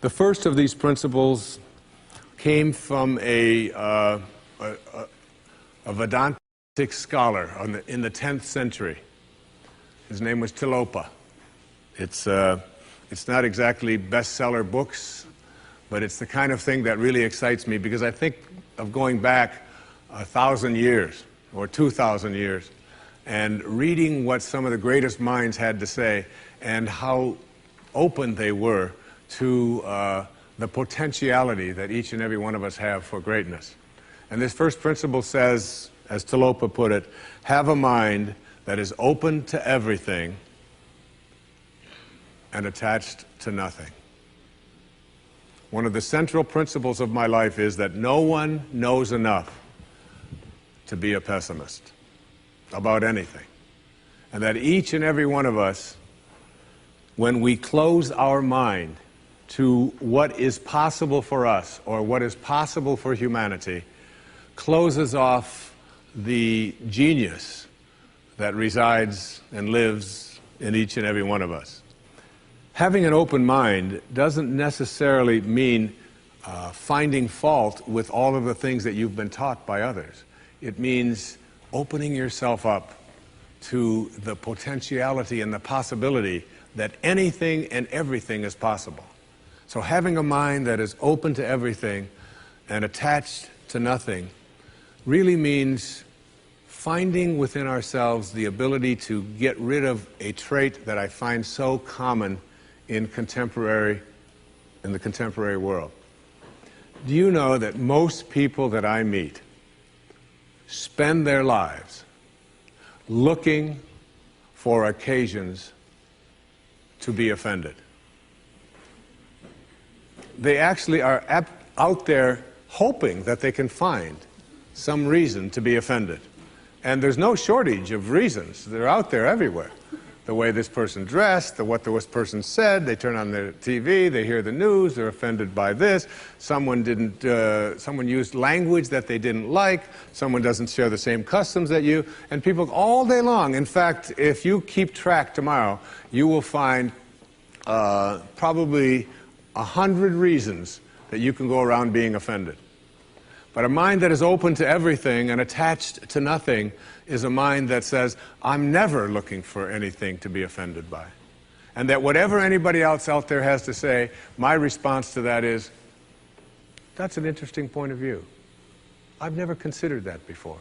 The first of these principles came from a Vedantic scholar in the 10th century. His name was Tilopa. It's not exactly bestseller books, but it's the kind of thing that really excites me because I think of going back 1,000 years or 2,000 years and reading what some of the greatest minds had to say and how open they were to the potentiality that each and every one of us have for greatness. And this first principle says, as Tilopa put it, have a mind that is open to everything and attached to nothing. One of the central principles of my life is that no one knows enough to be a pessimist about anything. And that each and every one of us, when we close our mind to what is possible for us or what is possible for humanity, closes off the genius that resides and lives in each and every one of us. Having an open mind doesn't necessarily mean finding fault with all of the things that you've been taught by others. It means opening yourself up to the potentiality and the possibility that anything and everything is possible. So having a mind that is open to everything and attached to nothing really means finding within ourselves the ability to get rid of a trait that I find so common in the contemporary world. Do you know that most people that I meet spend their lives looking for occasions to be offended? They actually are out there hoping that they can find some reason to be offended. And there's no shortage of reasons. They're out there everywhere. The way this person dressed, what this person said, they turn on their TV, they hear the news, they're offended by this, someone used language that they didn't like, someone doesn't share the same customs that you, and people all day long. In fact, if you keep track tomorrow, you will find probably 100 reasons that you can go around being offended. But a mind that is open to everything and attached to nothing is a mind that says, I'm never looking for anything to be offended by. And that whatever anybody else out there has to say, my response to that is, that's an interesting point of view. I've never considered that before.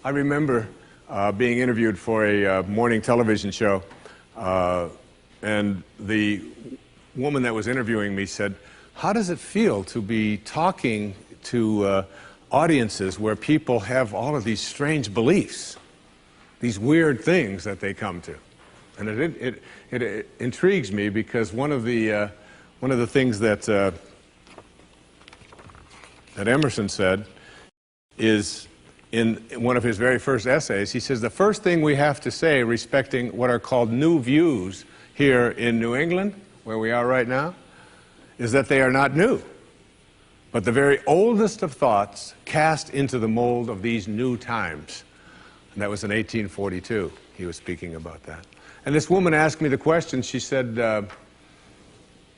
I remember being interviewed for a morning television show, and the woman that was interviewing me said, how does it feel to be talking to audiences where people have all of these strange beliefs, these weird things that they come to? And it intrigues me because one of the things that Emerson said is in one of his very first essays. He says the first thing we have to say respecting what are called new views here in New England, where we are right now, is that they are not new, but the very oldest of thoughts cast into the mold of these new times. And that was in 1842. He was speaking about that. And this woman asked me the question. She said,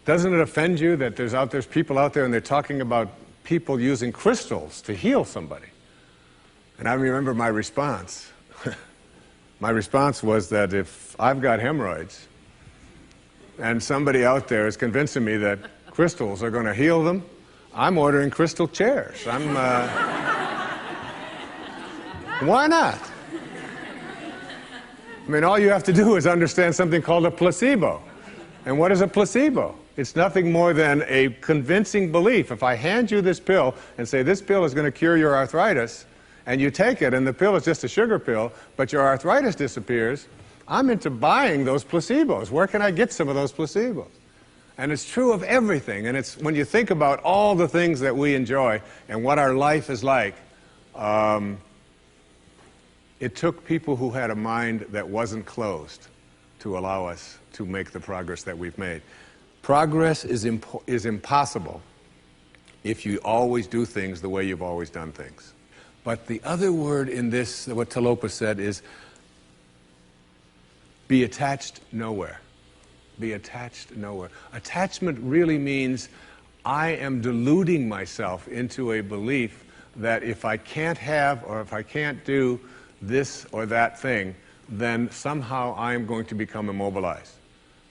doesn't it offend you that there's people out there and they're talking about people using crystals to heal somebody? And I remember my response. My response was that if I've got hemorrhoids and somebody out there is convincing me that crystals are going to heal them, I'm ordering crystal chairs. Why not? I mean, all you have to do is understand something called a placebo. And what is a placebo? It's nothing more than a convincing belief. If I hand you this pill and say this pill is going to cure your arthritis, and you take it and the pill is just a sugar pill, but your arthritis disappears, I'm into buying those placebos. Where can I get some of those placebos? And it's true of everything. And it's when you think about all the things that we enjoy and what our life is like, it took people who had a mind that wasn't closed to allow us to make the progress that we've made. Progress is impossible if you always do things the way you've always done things. But the other word in this, what Tilopa said, is be attached nowhere. be attached nowhere. Attachment really means I am deluding myself into a belief that if I can't have or if I can't do this or that thing, then somehow I am going to become immobilized.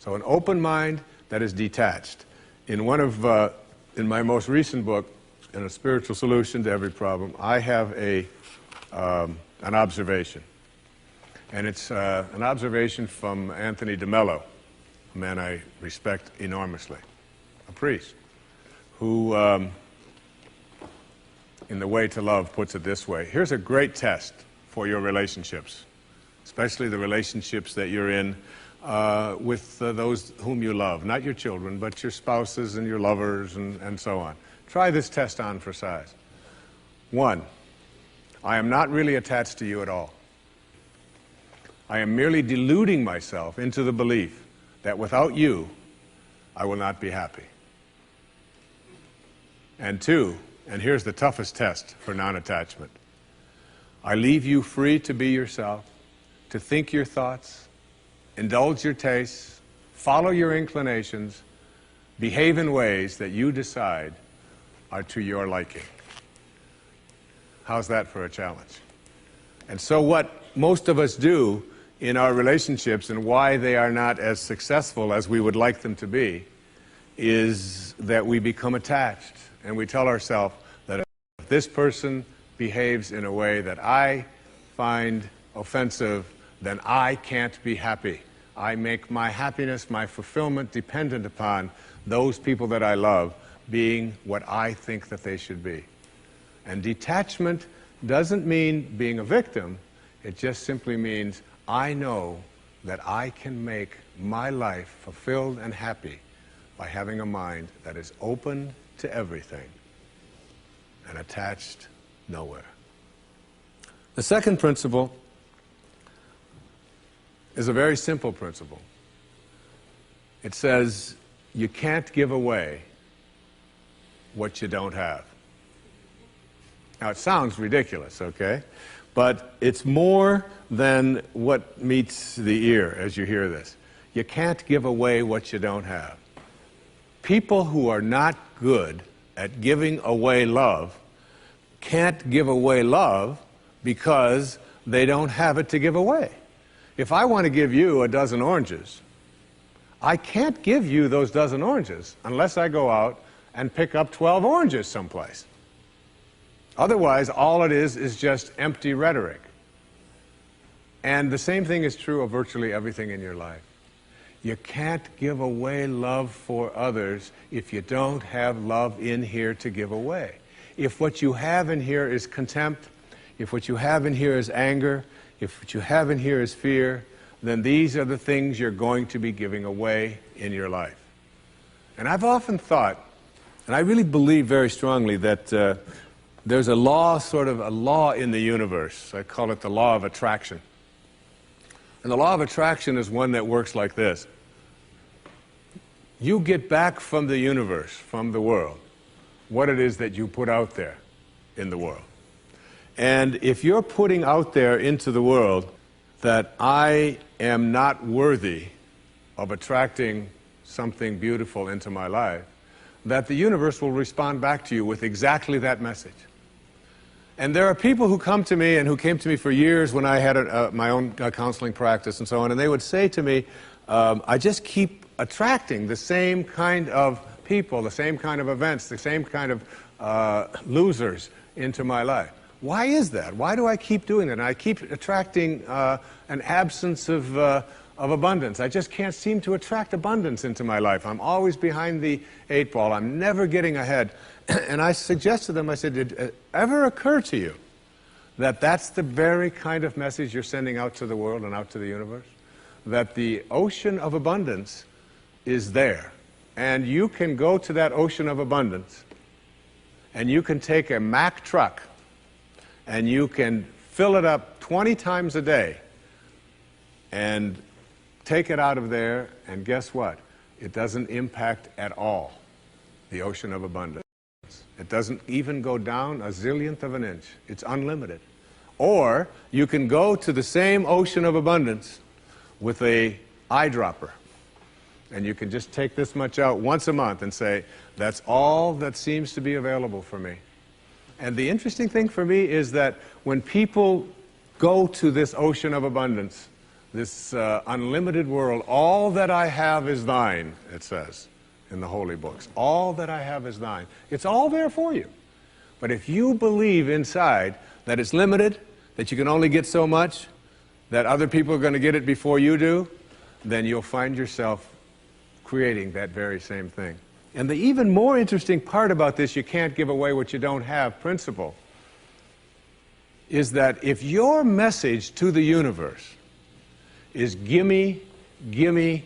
So an open mind that is detached. In my most recent book, in A Spiritual Solution to Every Problem, I have an observation. And it's an observation from Anthony DeMello, a man I respect enormously, a priest, who, in The Way to Love, puts it this way. Here's a great test for your relationships, especially the relationships that you're in with those whom you love. Not your children, but your spouses and your lovers and so on. Try this test on for size. 1, I am not really attached to you at all. I am merely deluding myself into the belief that without you, I will not be happy. And 2, and here's the toughest test for non-attachment, I leave you free to be yourself, to think your thoughts, indulge your tastes, follow your inclinations, behave in ways that you decide are to your liking. How's that for a challenge? And so what most of us do in our relationships and why they are not as successful as we would like them to be is that we become attached and we tell ourselves that if this person behaves in a way that I find offensive, then I can't be happy. I make my happiness, my fulfillment dependent upon those people that I love being what I think that they should be. And detachment doesn't mean being a victim. It just simply means I know that I can make my life fulfilled and happy by having a mind that is open to everything and attached nowhere. The second principle is a very simple principle. It says you can't give away what you don't have. Now it sounds ridiculous, okay? But it's more than what meets the ear as you hear this. You can't give away what you don't have. People who are not good at giving away love can't give away love because they don't have it to give away. If I want to give you a dozen oranges, I can't give you those dozen oranges unless I go out and pick up 12 oranges someplace. Otherwise, all it is just empty rhetoric. And the same thing is true of virtually everything in your life. You can't give away love for others if you don't have love in here to give away. If what you have in here is contempt, if what you have in here is anger, if what you have in here is fear, then these are the things you're going to be giving away in your life. And I've often thought, and I really believe very strongly that there's a law, sort of a law in the universe. I call it the law of attraction. And the law of attraction is one that works like this. You get back from the universe, from the world, what it is that you put out there in the world. And if you're putting out there into the world that I am not worthy of attracting something beautiful into my life, that the universe will respond back to you with exactly that message. And there are people who come to me and who came to me for years when I had my own counseling practice and so on, and they would say to me, I just keep attracting the same kind of people, the same kind of events, the same kind of losers into my life. Why is that? Why do I keep doing that? And I keep attracting an absence of abundance. I just can't seem to attract abundance into my life. I'm always behind the 8 ball. I'm never getting ahead. And I suggested to them, I said, did it ever occur to you that that's the very kind of message you're sending out to the world and out to the universe? That the ocean of abundance is there. And you can go to that ocean of abundance and you can take a Mack truck and you can fill it up 20 times a day and take it out of there, and guess what? It doesn't impact at all the ocean of abundance. It doesn't even go down a zillionth of an inch. It's unlimited. Or you can go to the same ocean of abundance with an eyedropper. And you can just take this much out once a month and say, that's all that seems to be available for me. And the interesting thing for me is that when people go to this ocean of abundance, this unlimited world, all that I have is thine, it says in the holy books. All that I have is thine. It's all there for you. But if you believe inside that it's limited, that you can only get so much, that other people are going to get it before you do, then you'll find yourself creating that very same thing. And the even more interesting part about this, you can't give away what you don't have principle, is that if your message to the universe is gimme, gimme,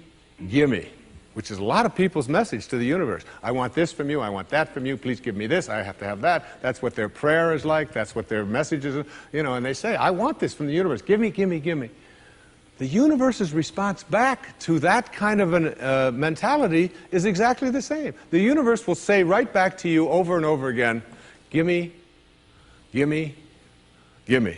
gimme, which is a lot of people's message to the universe. I want this from you, I want that from you, please give me this, I have to have that. That's what their prayer is like, that's what their message is, you know, and they say, I want this from the universe, gimme, gimme, gimme. The universe's response back to that kind of a mentality is exactly the same. The universe will say right back to you over and over again, gimme, gimme, gimme.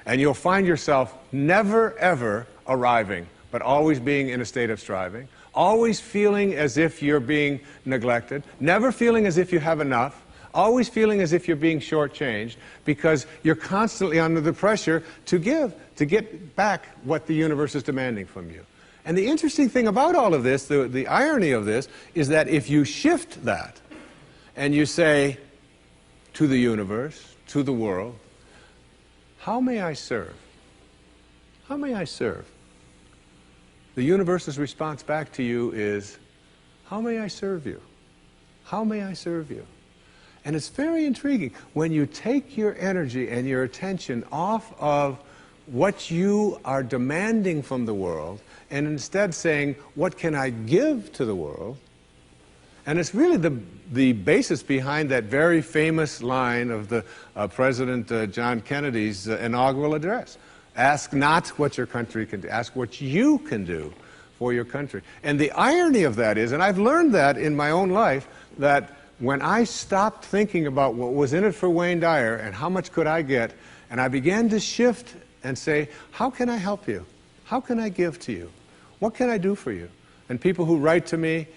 And you'll find yourself never, ever arriving, but always being in a state of striving, always feeling as if you're being neglected, never feeling as if you have enough, always feeling as if you're being shortchanged, because you're constantly under the pressure to give, to get back what the universe is demanding from you. And the interesting thing about all of this, the irony of this, is that if you shift that and you say to the universe, to the world, how may I serve? How may I serve? The universe's response back to you is, how may I serve you? How may I serve you? And it's very intriguing. When you take your energy and your attention off of what you are demanding from the world, and instead saying, what can I give to the world? And it's really the basis behind that very famous line of the President John Kennedy's inaugural address. Ask not what your country can do, ask what you can do for your country. And the irony of that is, and I've learned that in my own life, that when I stopped thinking about what was in it for Wayne Dyer and how much could I get, and I began to shift and say, how can I help you? How can I give to you? What can I do for you? And people who write to me,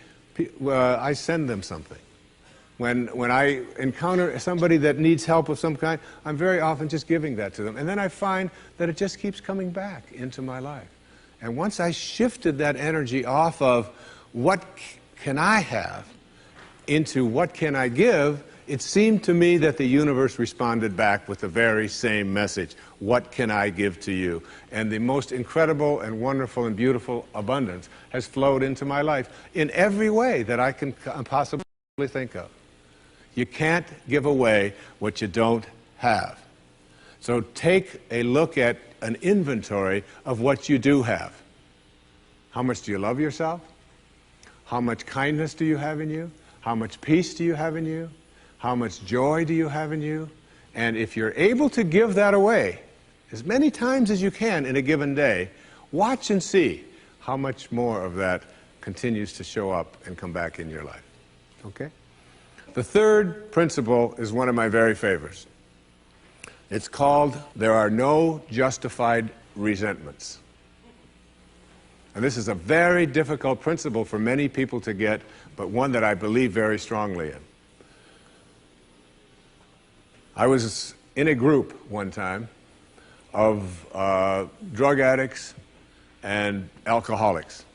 I send them something. When I encounter somebody that needs help of some kind, I'm very often just giving that to them. And then I find that it just keeps coming back into my life. And once I shifted that energy off of what can I have into what can I give, it seemed to me that the universe responded back with the very same message. What can I give to you? And the most incredible and wonderful and beautiful abundance has flowed into my life in every way that I can possibly think of. You can't give away what you don't have. So take a look at an inventory of what you do have. How much do you love yourself? How much kindness do you have in you? How much peace do you have in you? How much joy do you have in you? And if you're able to give that away as many times as you can in a given day, watch and see how much more of that continues to show up and come back in your life. Okay? The third principle is one of my very favorites. It's called, there are no justified resentments. And this is a very difficult principle for many people to get, but one that I believe very strongly in. I was in a group one time of drug addicts and alcoholics.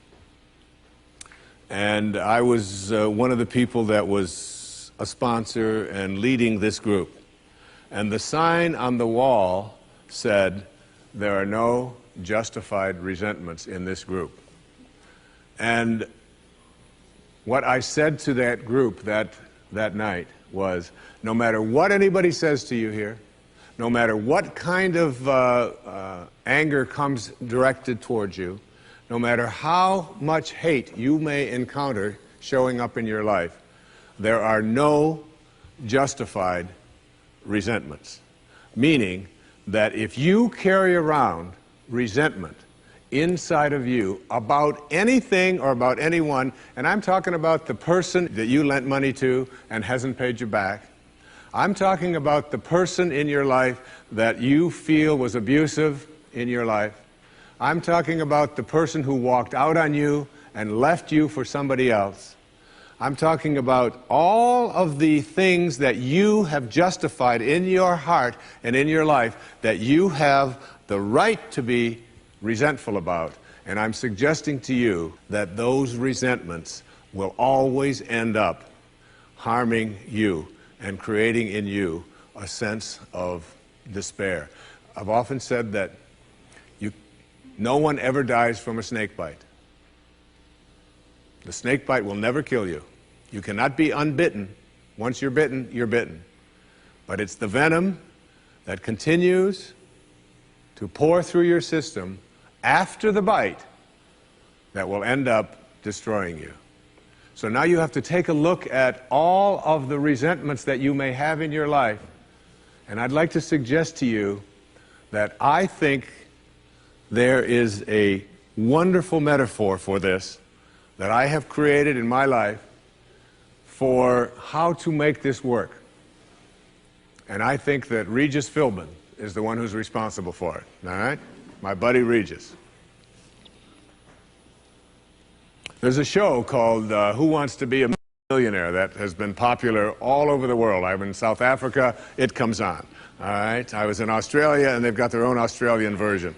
And I was one of the people that was a sponsor and leading this group. And the sign on the wall said, there are no justified resentments in this group. And what I said to that group that night was, no matter what anybody says to you here, no matter what kind of anger comes directed towards you, no matter how much hate you may encounter showing up in your life, there are no justified resentments. Meaning that if you carry around resentment inside of you about anything or about anyone, and I'm talking about the person that you lent money to and hasn't paid you back, I'm talking about the person in your life that you feel was abusive in your life, I'm talking about the person who walked out on you and left you for somebody else. I'm talking about all of the things that you have justified in your heart and in your life that you have the right to be resentful about. And I'm suggesting to you that those resentments will always end up harming you and creating in you a sense of despair. I've often said that no one ever dies from a snake bite. The snake bite will never kill you. You cannot be unbitten. Once you're bitten, you're bitten. But it's the venom that continues to pour through your system after the bite that will end up destroying you. So now you have to take a look at all of the resentments that you may have in your life. And I'd like to suggest to you that I think there is a wonderful metaphor for this that I have created in my life for how to make this work. And I think that Regis Philbin is the one who's responsible for it, all right? My buddy Regis. There's a show called Who Wants to Be a Millionaire that has been popular all over the world. I'm in South Africa, it comes on, all right? I was in Australia, and they've got their own Australian version.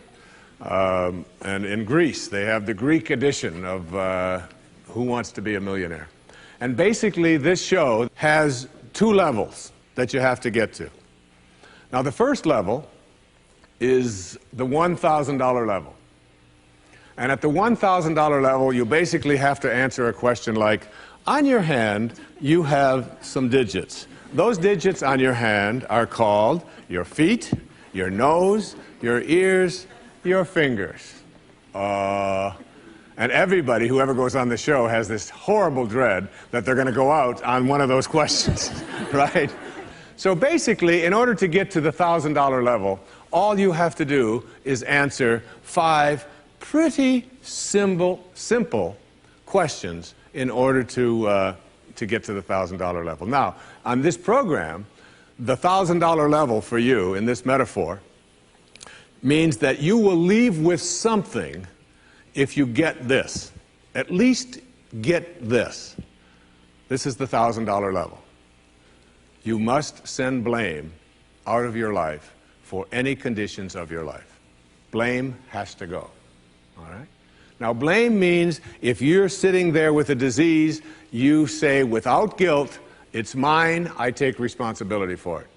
And in Greece, they have the Greek edition of Who Wants to Be a Millionaire. And basically, this show has two levels that you have to get to. Now, the first level is the $1,000 level. And at the $1,000 level, you basically have to answer a question like, on your hand, you have some digits. Those digits on your hand are called your feet, your nose, your ears, your fingers. And everybody who ever goes on the show has this horrible dread that they're going to go out on one of those questions, right? So basically, in order to get to the $1,000 level, all you have to do is answer 5 pretty simple questions in order to get to the $1,000 level. Now, on this program, the $1,000 level for you in this metaphor means that you will leave with something if you get this. At least get this. This is the $1,000 level. You must send blame out of your life for any conditions of your life. Blame has to go. All right? Now, blame means if you're sitting there with a disease, you say, without guilt, it's mine, I take responsibility for it.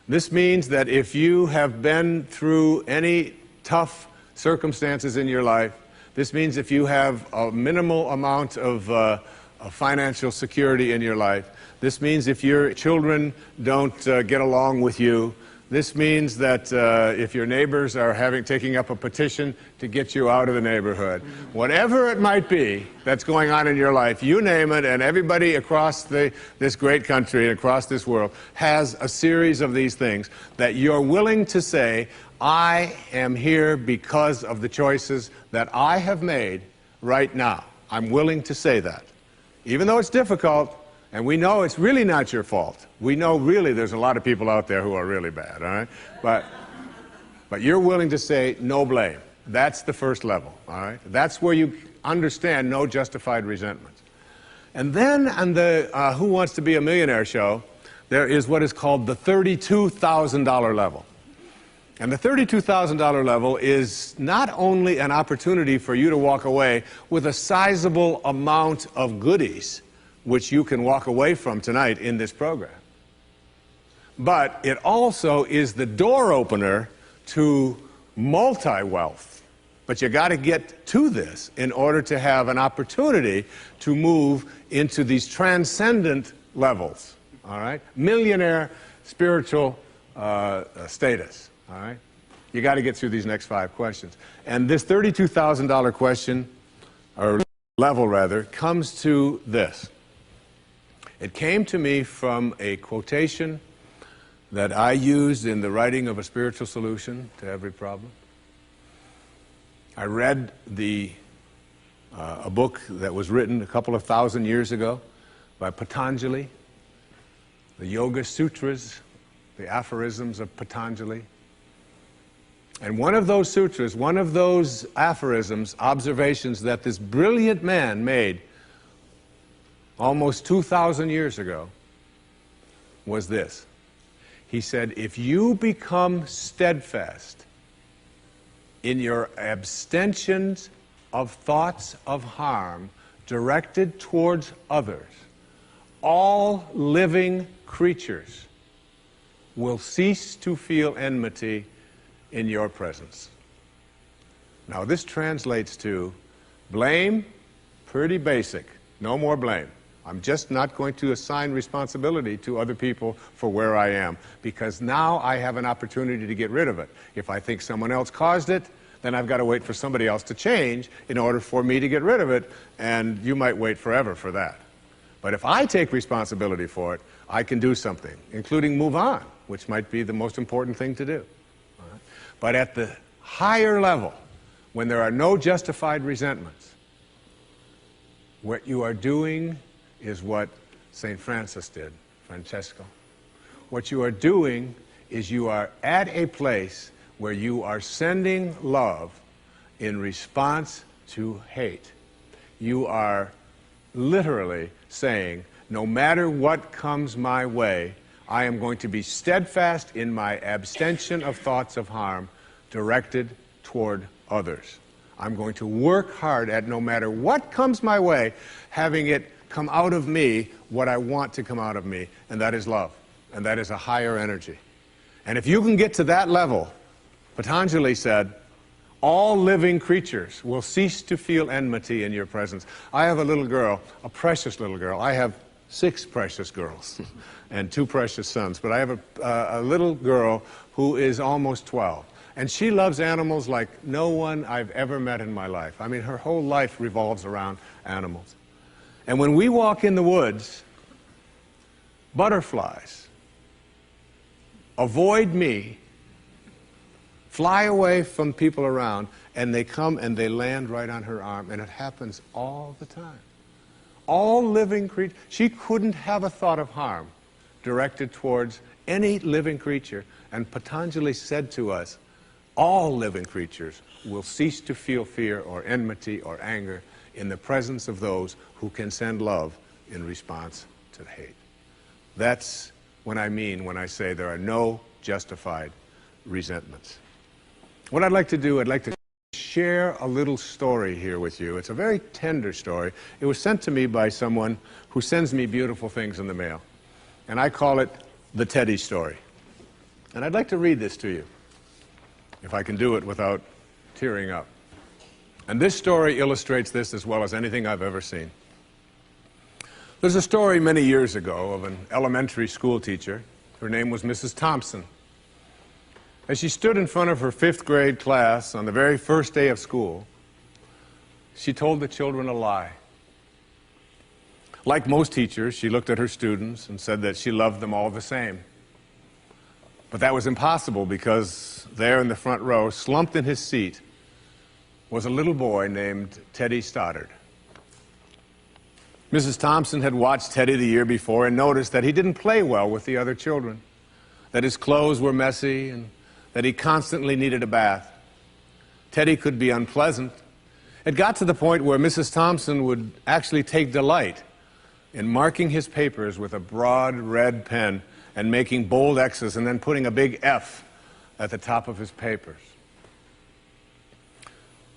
This means that if you have been through any tough circumstances in your life, this means if you have a minimal amount of financial security in your life, this means if your children don't get along with you, this means that if your neighbors are taking up a petition to get you out of the neighborhood, whatever it might be that's going on in your life, you name it, and everybody across this great country and across this world has a series of these things that you're willing to say, I am here because of the choices that I have made right now. I'm willing to say that. Even though it's difficult, and we know it's really not your fault. We know really there's a lot of people out there who are really bad, all right? But you're willing to say no blame. That's the first level, all right? That's where you understand no justified resentment. And then on the Who Wants to Be a Millionaire show, there is what is called the $32,000 level. And the $32,000 level is not only an opportunity for you to walk away with a sizable amount of goodies, which you can walk away from tonight in this program, but it also is the door opener to multi-wealth. But you got to get to this in order to have an opportunity to move into these transcendent levels, all right? Millionaire spiritual status, all right? You got to get through these next 5 questions. And this $32,000 question, or level rather, comes to this. It came to me from a quotation that I used in the writing of A Spiritual Solution to Every Problem. I read a book that was written a couple of thousand years ago by Patanjali, the Yoga Sutras, the aphorisms of Patanjali. And one of those sutras, one of those aphorisms, observations that this brilliant man made almost 2,000 years ago was this. He said, if you become steadfast in your abstentions of thoughts of harm directed towards others, all living creatures will cease to feel enmity in your presence. Now this translates to blame, pretty basic, no more blame. I'm just not going to assign responsibility to other people for where I am, because now I have an opportunity to get rid of it. If I think someone else caused it, then I've got to wait for somebody else to change in order for me to get rid of it, and you might wait forever for that. But if I take responsibility for it, I can do something, including move on, which might be the most important thing to do. All right? But at the higher level, when there are no justified resentments, what you are doing is what St. Francis did, Francesco. What you are doing is you are at a place where you are sending love in response to hate. You are literally saying, no matter what comes my way, I am going to be steadfast in my abstention of thoughts of harm directed toward others. I'm going to work hard at, no matter what comes my way, having it come out of me what I want to come out of me, and that is love, and that is a higher energy. And if you can get to that level, Patanjali said, all living creatures will cease to feel enmity in your presence. I have a little girl, a precious little girl. I have 6 precious girls and 2 precious sons, but I have a little girl who is almost 12. And she loves animals like no one I've ever met in my life. I mean, her whole life revolves around animals. And when we walk in the woods, butterflies avoid me, fly away from people around, and they come and they land right on her arm, and it happens all the time. All living creatures, she couldn't have a thought of harm directed towards any living creature, and Patanjali said to us, all living creatures will cease to feel fear or enmity or anger in the presence of those who can send love in response to hate. That's what I mean when I say there are no justified resentments. What I'd like to do, I'd like to share a little story here with you. It's a very tender story. It was sent to me by someone who sends me beautiful things in the mail. And I call it the Teddy story. And I'd like to read this to you, if I can do it without tearing up. And this story illustrates this as well as anything I've ever seen. There's a story many years ago of an elementary school teacher. Her name was Mrs. Thompson. As she stood in front of her 5th grade class on the very first day of school, she told the children a lie. Like most teachers, she looked at her students and said that she loved them all the same. But that was impossible, because there in the front row, slumped in his seat, was a little boy named Teddy Stoddard. Mrs. Thompson had watched Teddy the year before and noticed that he didn't play well with the other children, that his clothes were messy, and that he constantly needed a bath. Teddy could be unpleasant. It got to the point where Mrs. Thompson would actually take delight in marking his papers with a broad red pen and making bold X's and then putting a big F at the top of his papers.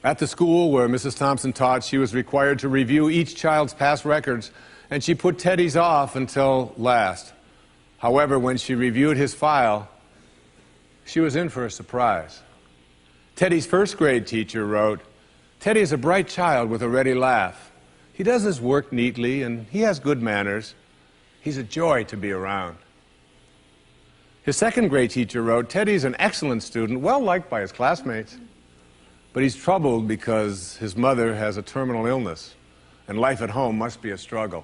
At the school where Mrs. Thompson taught, she was required to review each child's past records, and she put Teddy's off until last. However, when she reviewed his file, she was in for a surprise. Teddy's 1st grade teacher wrote, "Teddy is a bright child with a ready laugh. He does his work neatly, and he has good manners. He's a joy to be around." His 2nd grade teacher wrote, "Teddy's an excellent student, well liked by his classmates. But he's troubled because his mother has a terminal illness, and life at home must be a struggle."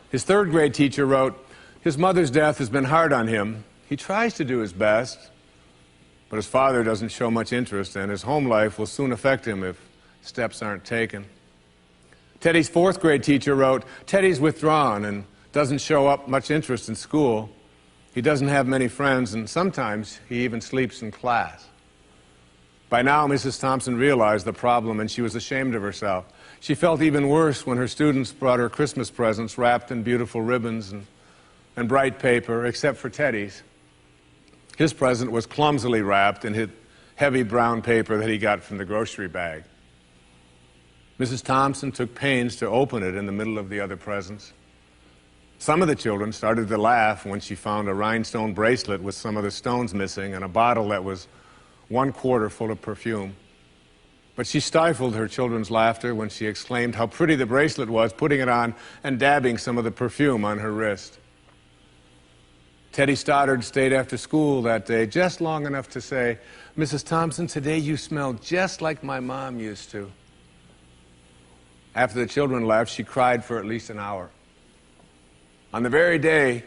His 3rd grade teacher wrote, "His mother's death has been hard on him. He tries to do his best, but his father doesn't show much interest, and his home life will soon affect him if steps aren't taken." Teddy's 4th grade teacher wrote, "Teddy's withdrawn and doesn't show up much interest in school. He doesn't have many friends, and sometimes he even sleeps in class." By now, Mrs. Thompson realized the problem, and she was ashamed of herself. She felt even worse when her students brought her Christmas presents wrapped in beautiful ribbons and bright paper, except for Teddy's. His present was clumsily wrapped in heavy brown paper that he got from the grocery bag. Mrs. Thompson took pains to open it in the middle of the other presents. Some of the children started to laugh when she found a rhinestone bracelet with some of the stones missing and a bottle that was 1/4 full of perfume. But she stifled her children's laughter when she exclaimed how pretty the bracelet was, putting it on and dabbing some of the perfume on her wrist. Teddy Stoddard stayed after school that day just long enough to say, "Mrs. Thompson, today you smell just like my mom used to." After the children left, she cried for at least an hour. On the very day,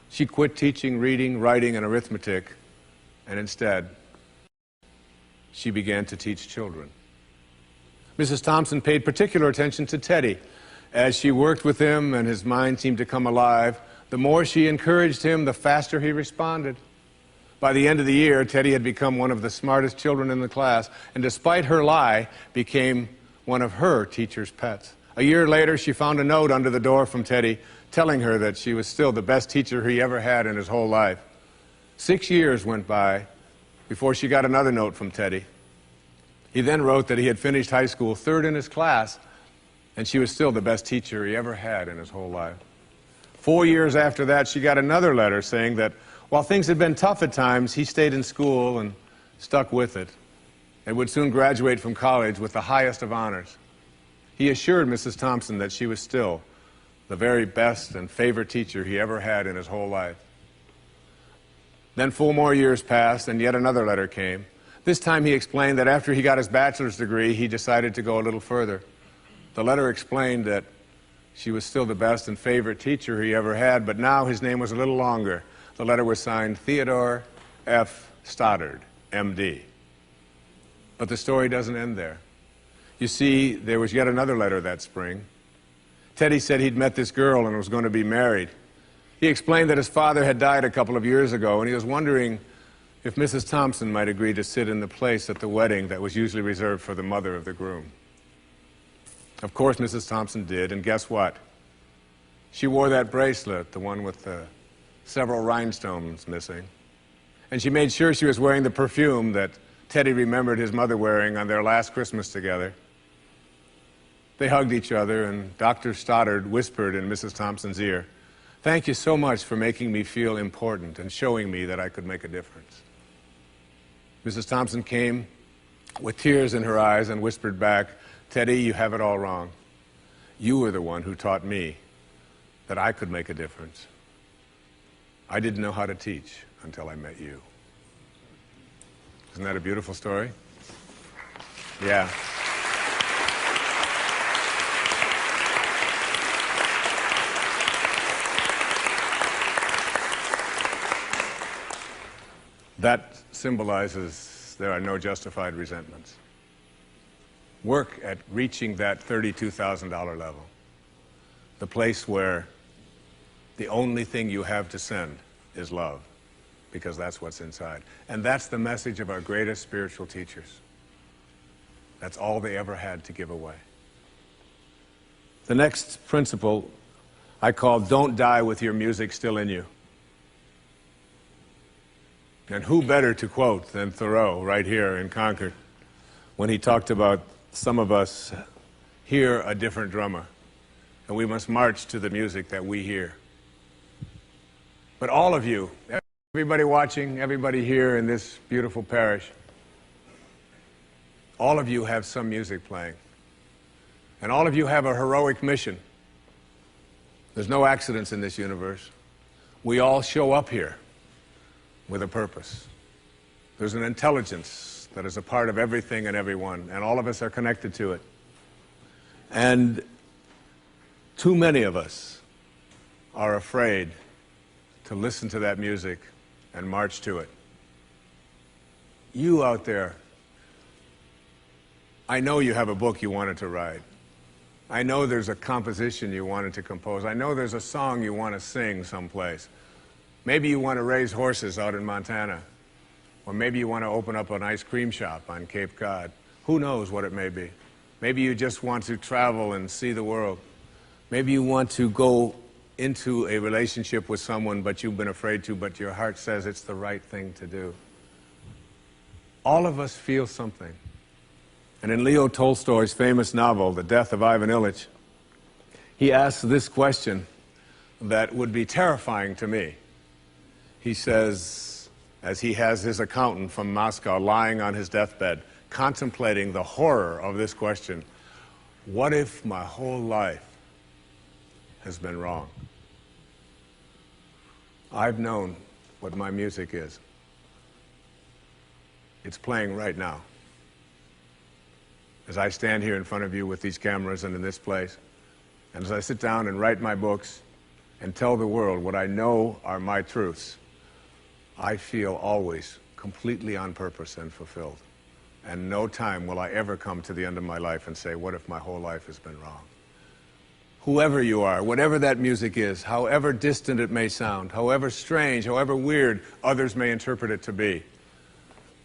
she quit teaching reading, writing, and arithmetic, and instead, she began to teach children. Mrs. Thompson paid particular attention to Teddy. As she worked with him and his mind seemed to come alive, the more she encouraged him, the faster he responded. By the end of the year, Teddy had become one of the smartest children in the class, and despite her lie, became one of her teacher's pets. A year later, she found a note under the door from Teddy telling her that she was still the best teacher he ever had in his whole life. 6 years went by before she got another note from Teddy. He then wrote that he had finished high school third in his class, and she was still the best teacher he ever had in his whole life. 4 years after that, she got another letter saying that while things had been tough at times, he stayed in school and stuck with it, and would soon graduate from college with the highest of honors. He assured Mrs. Thompson that she was still the very best and favorite teacher he ever had in his whole life. Then 4 more years passed, and yet another letter came. This time he explained that after he got his bachelor's degree, he decided to go a little further. The letter explained that she was still the best and favorite teacher he ever had, but now his name was a little longer. The letter was signed Theodore F. Stoddard, M.D. But the story doesn't end there. You see, there was yet another letter that spring. Teddy said he'd met this girl and was going to be married. He explained that his father had died a couple of years ago, and he was wondering if Mrs. Thompson might agree to sit in the place at the wedding that was usually reserved for the mother of the groom. Of course, Mrs. Thompson did, and guess what? She wore that bracelet, the one with the several rhinestones missing. And she made sure she was wearing the perfume that Teddy remembered his mother wearing on their last Christmas together. They hugged each other, and Dr. Stoddard whispered in Mrs. Thompson's ear, "Thank you so much for making me feel important and showing me that I could make a difference." Mrs. Thompson came with tears in her eyes and whispered back, "Teddy, you have it all wrong. You were the one who taught me that I could make a difference. I didn't know how to teach until I met you." Isn't that a beautiful story? Yeah. That symbolizes there are no justified resentments. Work at reaching that $32,000 level, the place where the only thing you have to send is love, because that's what's inside. And that's the message of our greatest spiritual teachers. That's all they ever had to give away. The next principle I call "Don't die with your music still in you." And who better to quote than Thoreau right here in Concord when he talked about some of us hear a different drummer, and we must march to the music that we hear. But all of you, everybody watching, everybody here in this beautiful parish, all of you have some music playing. And all of you have a heroic mission. There's no accidents in this universe. We all show up here with a purpose. There's an intelligence that is a part of everything and everyone, and all of us are connected to it. And too many of us are afraid to listen to that music and march to it. You out there, I know you have a book you wanted to write. I know there's a composition you wanted to compose. I know there's a song you want to sing someplace. Maybe you want to raise horses out in Montana. Or maybe you want to open up an ice cream shop on Cape Cod. Who knows what it may be? Maybe you just want to travel and see the world. Maybe you want to go into a relationship with someone but you've been afraid to, but your heart says it's the right thing to do. All of us feel something. And in Leo Tolstoy's famous novel, The Death of Ivan Ilyich, he asks this question that would be terrifying to me. He says, as he has his accountant from Moscow lying on his deathbed, contemplating the horror of this question, what if my whole life has been wrong? I've known what my music is. It's playing right now. As I stand here in front of you with these cameras and in this place, and as I sit down and write my books and tell the world what I know are my truths, I feel always completely on purpose and fulfilled. And no time will I ever come to the end of my life and say, what if my whole life has been wrong? Whoever you are, whatever that music is, however distant it may sound, however strange, however weird others may interpret it to be,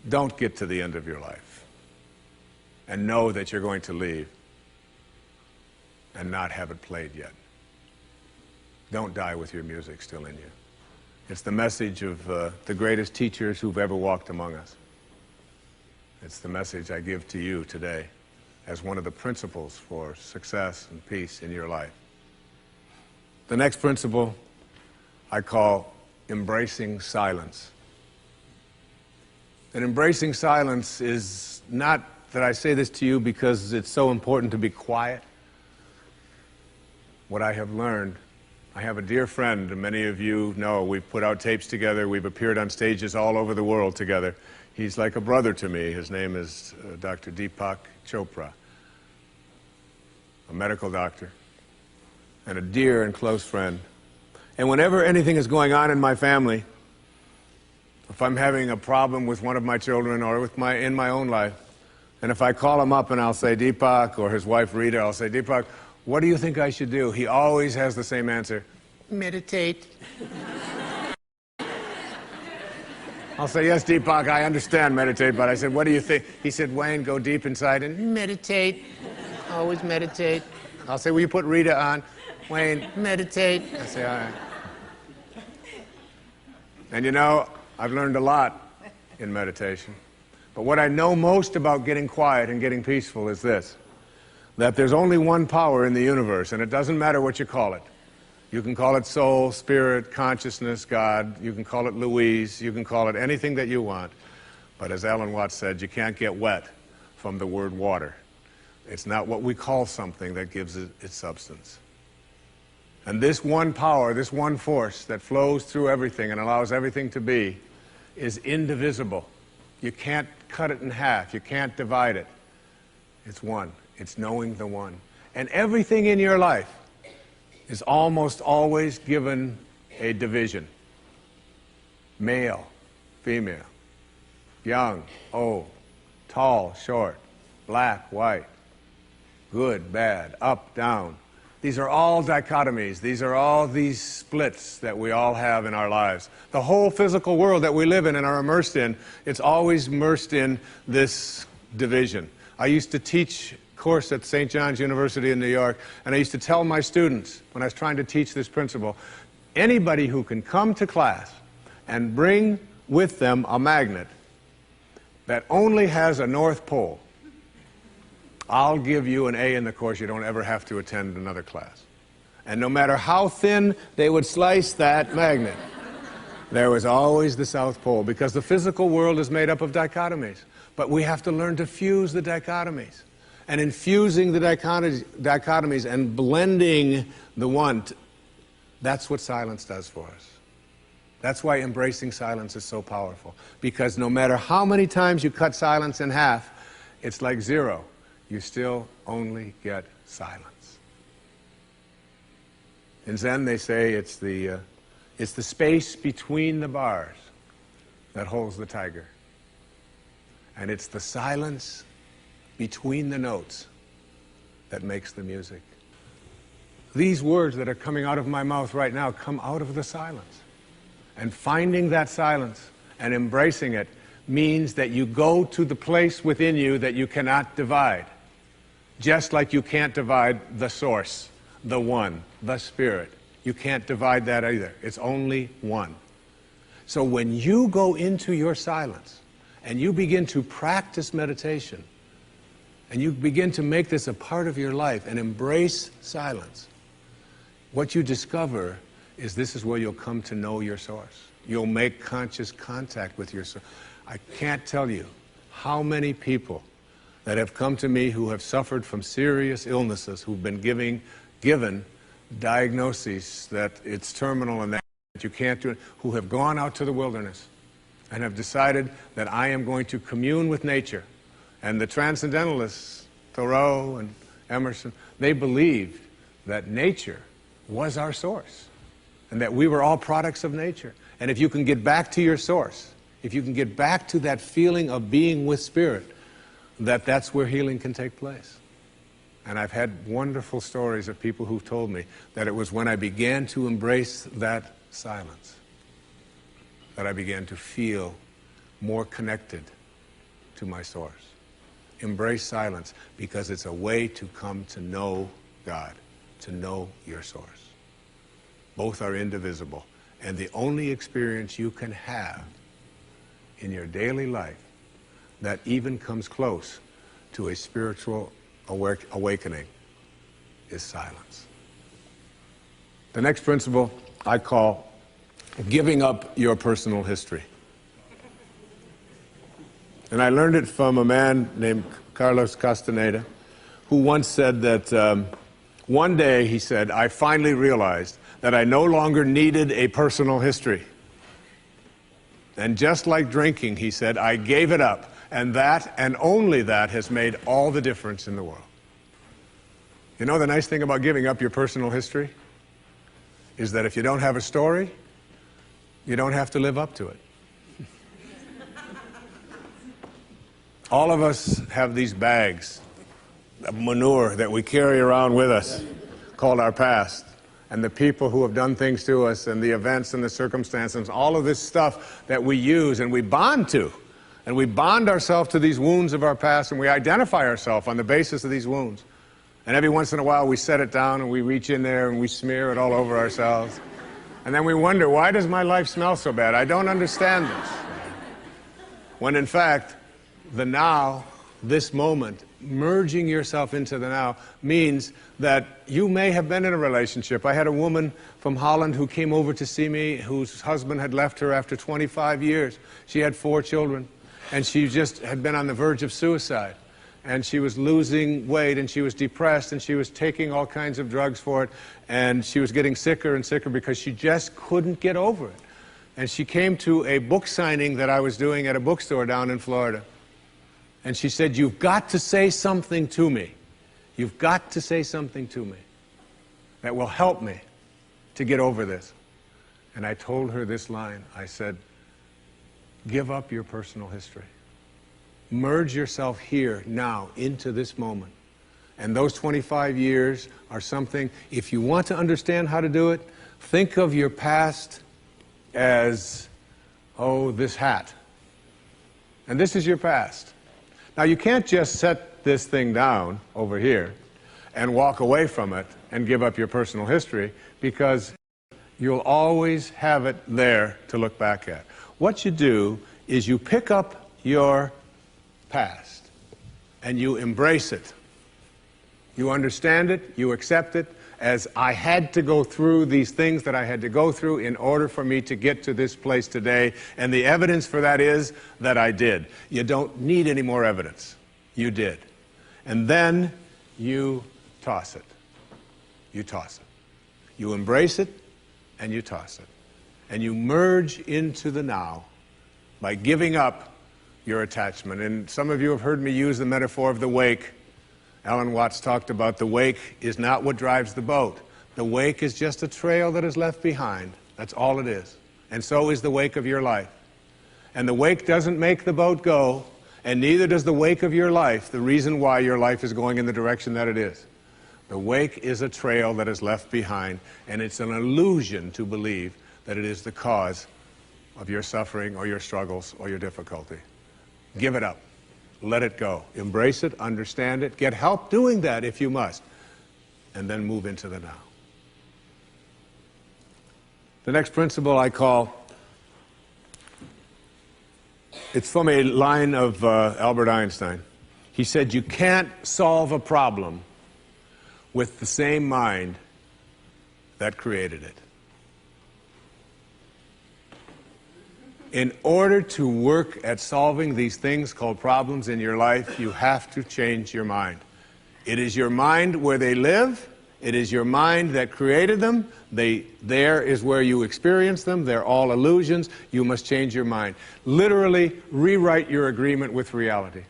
don't get to the end of your life and know that you're going to leave and not have it played yet. Don't die with your music still in you. It's the message of the greatest teachers who've ever walked among us. It's the message I give to you today as one of the principles for success and peace in your life. The next principle I call embracing silence. And embracing silence is not that I say this to you because it's so important to be quiet. What I have learned, I have a dear friend, and many of you know, we've put out tapes together, we've appeared on stages all over the world together. He's like a brother to me. His name is Dr. Deepak Chopra, a medical doctor, and a dear and close friend. And whenever anything is going on in my family, if I'm having a problem with one of my children or in my own life, and if I call him up and I'll say, Deepak, or his wife Rita, I'll say, Deepak, what do you think I should do? He always has the same answer, meditate. I'll say, yes, Deepak, I understand meditate, but I said, what do you think? He said, Wayne, go deep inside and meditate. Always meditate. I'll say, will you put Rita on? Wayne, meditate. I say, all right. And you know, I've learned a lot in meditation. But what I know most about getting quiet and getting peaceful is this, that there's only one power in the universe, and it doesn't matter what you call it. You can call it soul, spirit, consciousness, God. You can call it Louise. You can call it anything that you want. But as Alan Watts said, you can't get wet from the word water. It's not what we call something that gives it its substance. And this one power, this one force that flows through everything and allows everything to be, is indivisible. You can't cut it in half. You can't divide it. It's one. It's knowing the one. And everything in your life is almost always given a division. Male, female, young, old, tall, short, black, white, good, bad, up, down. These are all dichotomies. These are all these splits that we all have in our lives. The whole physical world that we live in and are immersed in, it's always immersed in this division. I used to teach a course at St. John's University in New York, and I used to tell my students when I was trying to teach this principle, anybody who can come to class and bring with them a magnet that only has a North Pole, I'll give you an A in the course. You don't ever have to attend another class. And no matter how thin they would slice that magnet, there was always the South Pole, because the physical world is made up of dichotomies. But we have to learn to fuse the dichotomies. And in fusing the dichotomies and blending the one, that's what silence does for us. That's why embracing silence is so powerful. Because no matter how many times you cut silence in half, it's like zero. You still only get silence. In Zen, they say it's the space between the bars that holds the tiger. And it's the silence between the notes that makes the music. These words that are coming out of my mouth right now come out of the silence. And finding that silence and embracing it means that you go to the place within you that you cannot divide. Just like you can't divide the source, the one, the spirit. You can't divide that either. It's only one. So when you go into your silence and you begin to practice meditation and you begin to make this a part of your life and embrace silence, what you discover is this is where you'll come to know your source. You'll make conscious contact with your source. I can't tell you how many people that have come to me who have suffered from serious illnesses, who've been given diagnoses that it's terminal and that you can't do it, who have gone out to the wilderness and have decided that I am going to commune with nature. And the transcendentalists, Thoreau and Emerson, they believed that nature was our source and that we were all products of nature. And if you can get back to your source, if you can get back to that feeling of being with spirit, that's where healing can take place. And I've had wonderful stories of people who've told me that it was when I began to embrace that silence that I began to feel more connected to my source. Embrace silence because it's a way to come to know God, to know your source. Both are indivisible. And the only experience you can have in your daily life that even comes close to a spiritual awakening is silence. The next principle I call giving up your personal history. And I learned it from a man named Carlos Castaneda, who once said that one day, he said, I finally realized that I no longer needed a personal history. And just like drinking, he said, I gave it up. And that, and only that, has made all the difference in the world. You know the nice thing about giving up your personal history? Is that if you don't have a story, you don't have to live up to it. All of us have these bags of manure that we carry around with us, called our past. And the people who have done things to us, and the events and the circumstances, all of this stuff that we use and we bond to. And we bond ourselves to these wounds of our past, and we identify ourselves on the basis of these wounds. And every once in a while we set it down and we reach in there and we smear it all over ourselves. And then we wonder, why does my life smell so bad? I don't understand this. When in fact, the now, this moment, merging yourself into the now, means that you may have been in a relationship. I had a woman from Holland who came over to see me, whose husband had left her after 25 years. She had 4 children, and she just had been on the verge of suicide. And she was losing weight, and she was depressed, and she was taking all kinds of drugs for it, and she was getting sicker and sicker because she just couldn't get over it. And she came to a book signing that I was doing at a bookstore down in Florida. And she said, you've got to say something to me. You've got to say something to me that will help me to get over this. And I told her this line. I said, give up your personal history. Merge yourself here, now, into this moment. And those 25 years are something, if you want to understand how to do it, think of your past as, oh, this hat. And this is your past. Now, you can't just set this thing down over here and walk away from it and give up your personal history, because you'll always have it there to look back at. What you do is you pick up your past and you embrace it. You understand it, you accept it, as I had to go through these things that I had to go through in order for me to get to this place today, and the evidence for that is that I did. You don't need any more evidence. You did. And then you toss it. You toss it. You embrace it, and you toss it. And you merge into the now by giving up your attachment. And some of you have heard me use the metaphor of the wake. Alan Watts talked about the wake is not what drives the boat. The wake is just a trail that is left behind. That's all it is. And so is the wake of your life. And the wake doesn't make the boat go, and neither does the wake of your life, the reason why your life is going in the direction that it is. The wake is a trail that is left behind, and it's an illusion to believe that it is the cause of your suffering or your struggles or your difficulty. Give it up. Let it go. Embrace it, understand it, get help doing that if you must, and then move into the now. The next principle I call, it's from a line of Albert Einstein. He said, you can't solve a problem with the same mind that created it. In order to work at solving these things called problems in your life, you have to change your mind. It is your mind where they live. It is your mind that created them. There is where you experience them. They're all illusions. You must change your mind. Literally rewrite your agreement with reality.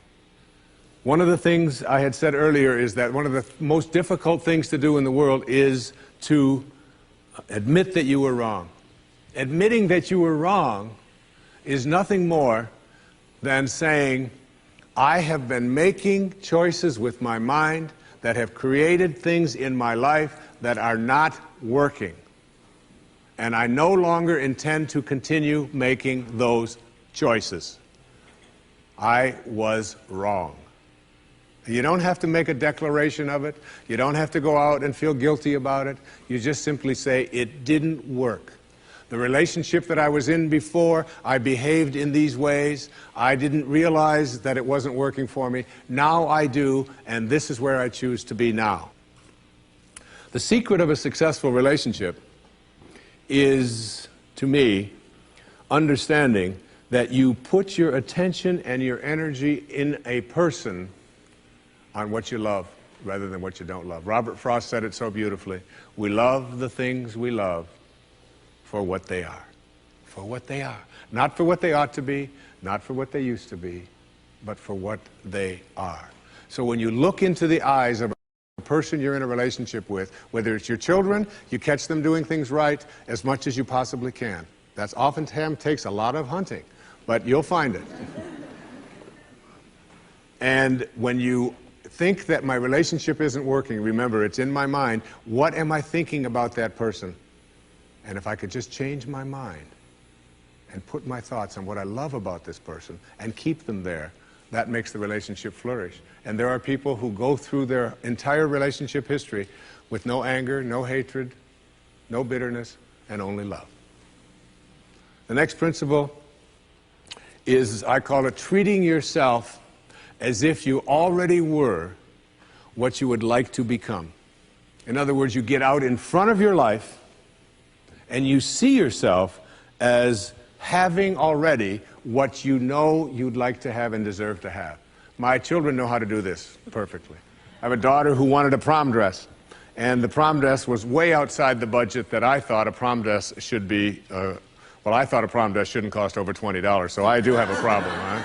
One of the things I had said earlier is that one of the most difficult things to do in the world is to admit that you were wrong. Admitting that you were wrong is nothing more than saying, I have been making choices with my mind that have created things in my life that are not working. And I no longer intend to continue making those choices. I was wrong. You don't have to make a declaration of it. You don't have to go out and feel guilty about it. You just simply say, it didn't work. The relationship that I was in before, I behaved in these ways. I didn't realize that it wasn't working for me. Now I do, and this is where I choose to be now. The secret of a successful relationship is, to me, understanding that you put your attention and your energy in a person on what you love rather than what you don't love. Robert Frost said it so beautifully. We love the things we love for what they are. For what they are. Not for what they ought to be, not for what they used to be, but for what they are. So when you look into the eyes of a person you're in a relationship with, whether it's your children, you catch them doing things right as much as you possibly can. That's oftentimes takes a lot of hunting, but you'll find it. And when you think that my relationship isn't working, remember, it's in my mind. What am I thinking about that person? And if I could just change my mind and put my thoughts on what I love about this person and keep them there, that makes the relationship flourish. And there are people who go through their entire relationship history with no anger, no hatred, no bitterness, and only love. The next principle is, I call it, treating yourself as if you already were what you would like to become. In other words, you get out in front of your life and you see yourself as having already what you know you'd like to have and deserve to have. My children know how to do this perfectly. I have a daughter who wanted a prom dress, and the prom dress was way outside the budget that I thought a prom dress should be. Well, I thought a prom dress shouldn't cost over $20, so I do have a problem, right?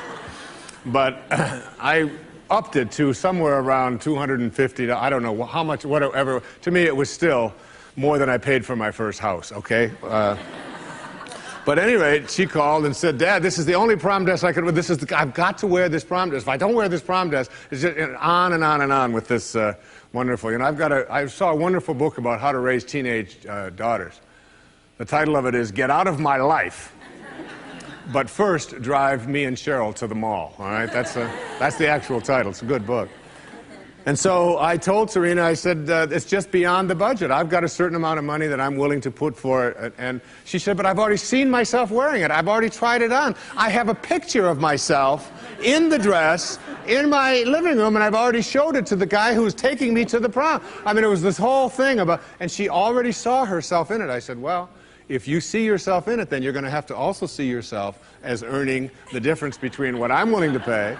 But I upped it to somewhere around $250. I don't know how much, whatever. To me, it was still more than I paid for my first house, okay? But at any rate, she called and said, Dad, this is the only prom dress I could wear. I've got to wear this prom dress. If I don't wear this prom dress, it's just on and on and on with this wonderful. You know, I saw a wonderful book about how to raise teenage daughters. The title of it is Get Out of My Life, but first drive me and Cheryl to the mall, all right? That's the actual title. It's a good book. And so I told Serena, I said, it's just beyond the budget. I've got a certain amount of money that I'm willing to put for it. And she said, but I've already seen myself wearing it. I've already tried it on. I have a picture of myself in the dress in my living room, and I've already showed it to the guy who's taking me to the prom. I mean, it was this whole thing about, and she already saw herself in it. I said, well, if you see yourself in it, then you're going to have to also see yourself as earning the difference between what I'm willing to pay.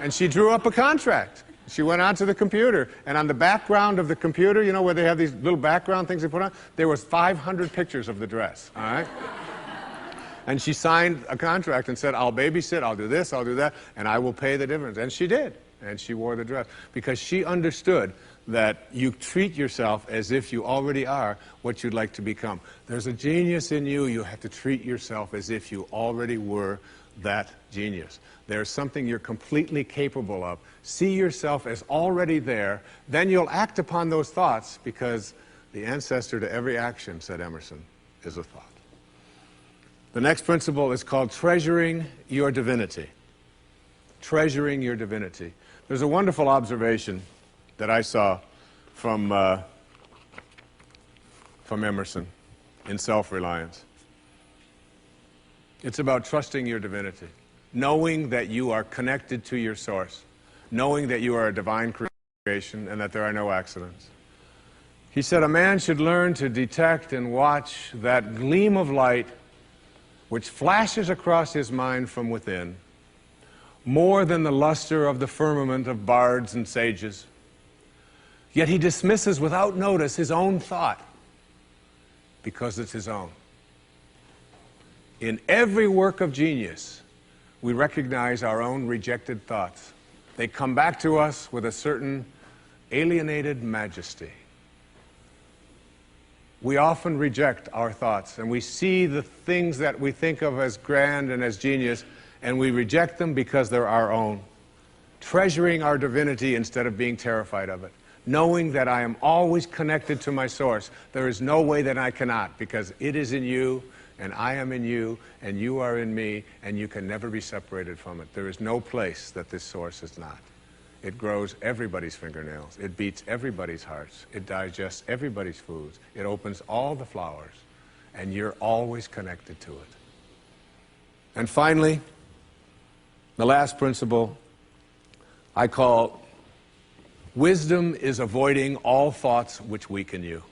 And she drew up a contract. She went onto the computer, and on the background of the computer, you know, where they have these little background things they put on, there was 500 pictures of the dress, all right? And she signed a contract and said, I'll babysit, I'll do this, I'll do that, and I will pay the difference. And she did, and she wore the dress, because she understood that you treat yourself as if you already are what you'd like to become. There's a genius in you. You have to treat yourself as if you already were that genius. There's something you're completely capable of. See yourself as already there. Then you'll act upon those thoughts, because the ancestor to every action, said Emerson, is a thought. The next principle is called treasuring your divinity. treasuring your divinity. There's a wonderful observation that I saw from Emerson in Self-Reliance. It's about trusting your divinity, knowing that you are connected to your source, knowing that you are a divine creation and that there are no accidents. He said, a man should learn to detect and watch that gleam of light which flashes across his mind from within, more than the luster of the firmament of bards and sages. Yet he dismisses without notice his own thought, because it's his own. In every work of genius, we recognize our own rejected thoughts. They come back to us with a certain alienated majesty. We often reject our thoughts, and we see the things that we think of as grand and as genius, and we reject them because they're our own. Treasuring our divinity instead of being terrified of it. Knowing that I am always connected to my source. There is no way that I cannot, because it is in you, and I am in you, and you are in me, and you can never be separated from it. There is no place that this source is not. It grows everybody's fingernails. It beats everybody's hearts. It digests everybody's foods. It opens all the flowers, and you're always connected to it. And finally, the last principle I call wisdom is avoiding all thoughts which weaken you.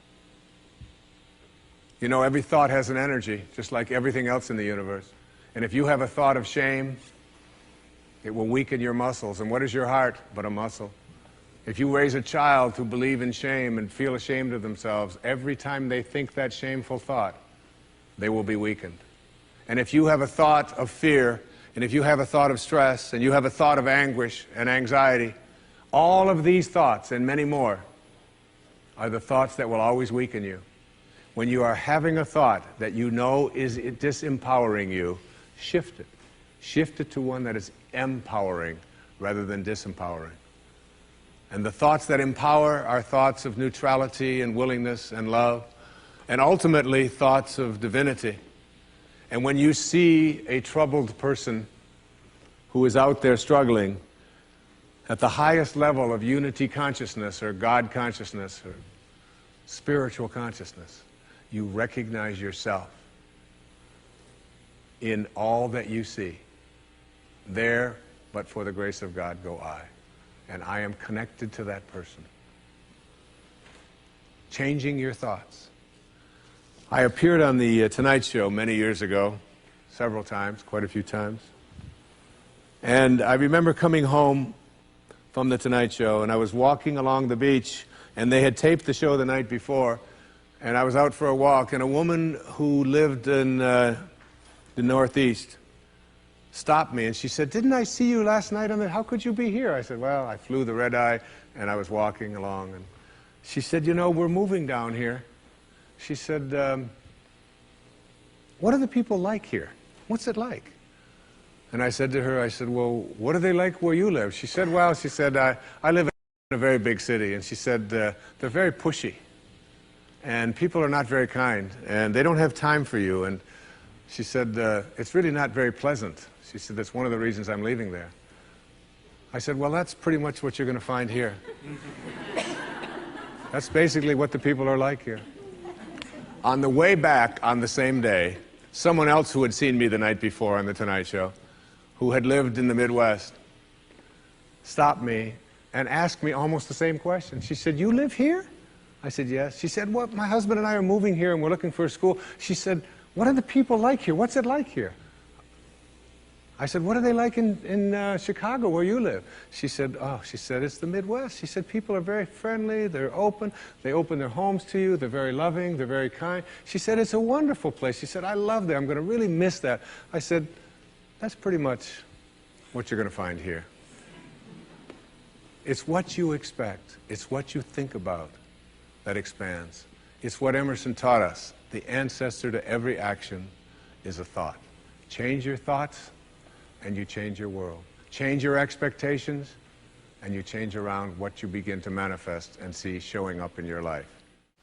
You know, every thought has an energy, just like everything else in the universe. And if you have a thought of shame, it will weaken your muscles. And what is your heart but a muscle? If you raise a child to believe in shame and feel ashamed of themselves, every time they think that shameful thought, they will be weakened. And if you have a thought of fear, and if you have a thought of stress, and you have a thought of anguish and anxiety, all of these thoughts and many more are the thoughts that will always weaken you. When you are having a thought that you know is disempowering you, shift it. Shift it to one that is empowering rather than disempowering. And the thoughts that empower are thoughts of neutrality and willingness and love, and ultimately thoughts of divinity. And when you see a troubled person who is out there struggling at the highest level of unity consciousness or God consciousness or spiritual consciousness, you recognize yourself in all that you see. There, but for the grace of God, go I. And I am connected to that person. Changing your thoughts. I appeared on the Tonight Show many years ago, several times, quite a few times. And I remember coming home from the Tonight Show, and I was walking along the beach, and they had taped the show the night before, and I was out for a walk, and a woman who lived in the Northeast stopped me, and she said, "Didn't I see you last night on the, how could you be here?" I said, "Well, I flew the red eye, and I was walking along." And she said, "You know, we're moving down here." She said, "What are the people like here? What's it like?" And I said to her, I said, "Well, what are they like where you live?" She said, "Well," she said, I live in a very big city." And she said, "They're very pushy. And people are not very kind. And they don't have time for you." And she said, "It's really not very pleasant." She said, "That's one of the reasons I'm leaving there." I said, "Well, that's pretty much what you're going to find here." That's basically what the people are like here. On the way back on the same day, someone else who had seen me the night before on the Tonight Show, who had lived in the Midwest, stopped me and asked me almost the same question. She said, "You live here?" I said, "Yes." She said, "Well, my husband and I are moving here and we're looking for a school." She said, "What are the people like here? What's it like here?" I said, "What are they like in Chicago, where you live?" She said, "Oh," she said, "it's the Midwest." She said, "People are very friendly, they're open, they open their homes to you, they're very loving, they're very kind." She said, "It's a wonderful place." She said, "I love that, I'm going to really miss that." I said, "That's pretty much what you're going to find here." It's what you expect, it's what you think about that expands. It's what Emerson taught us. The ancestor to every action is a thought. Change your thoughts, and you change your world. Change your expectations, and you change around what you begin to manifest and see showing up in your life.